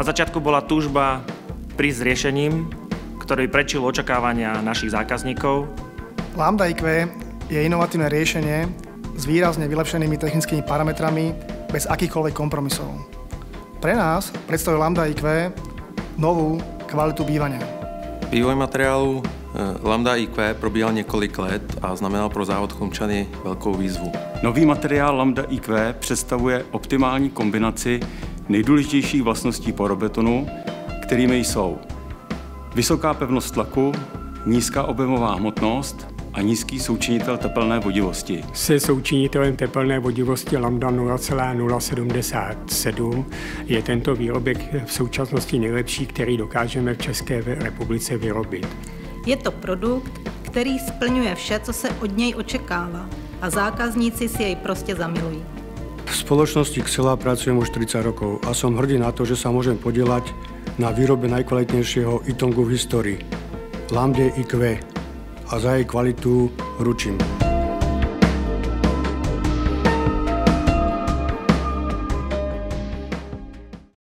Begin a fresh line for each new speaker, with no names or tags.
Na začiatku bola túžba prísť s riešením, ktorý prečil očakávania našich zákazníkov.
Lambda IQ je inovatívne riešenie s výrazne vylepšenými technickými parametrami bez akýchkoľvek kompromisov. Pre nás predstavuje Lambda IQ novú kvalitu bývania.
Vývoj materiálu Lambda IQ probíhal několik let a znamenal pro závod Chlumčany velkou výzvu.
Nový materiál Lambda IQ představuje optimální kombinaci nejdůležitějších vlastností porobetonu, kterými jsou vysoká pevnost tlaku, nízká objemová hmotnost a nízký součinitel tepelné vodivosti.
Se součinitelem tepelné vodivosti Lambda 0,077 je tento výrobek v současnosti nejlepší, který dokážeme v České republice vyrobit.
Je to produkt, který splňuje vše, co se od něj očekává a zákazníci si jej prostě zamilují.
V spoločnosti Xela pracujem už 30 rokov a som hrdý na to, že sa môžem podieľať na výrobe najkvalitnejšieho itongu v histórii, Lambda IQ, a za jej kvalitu ručím.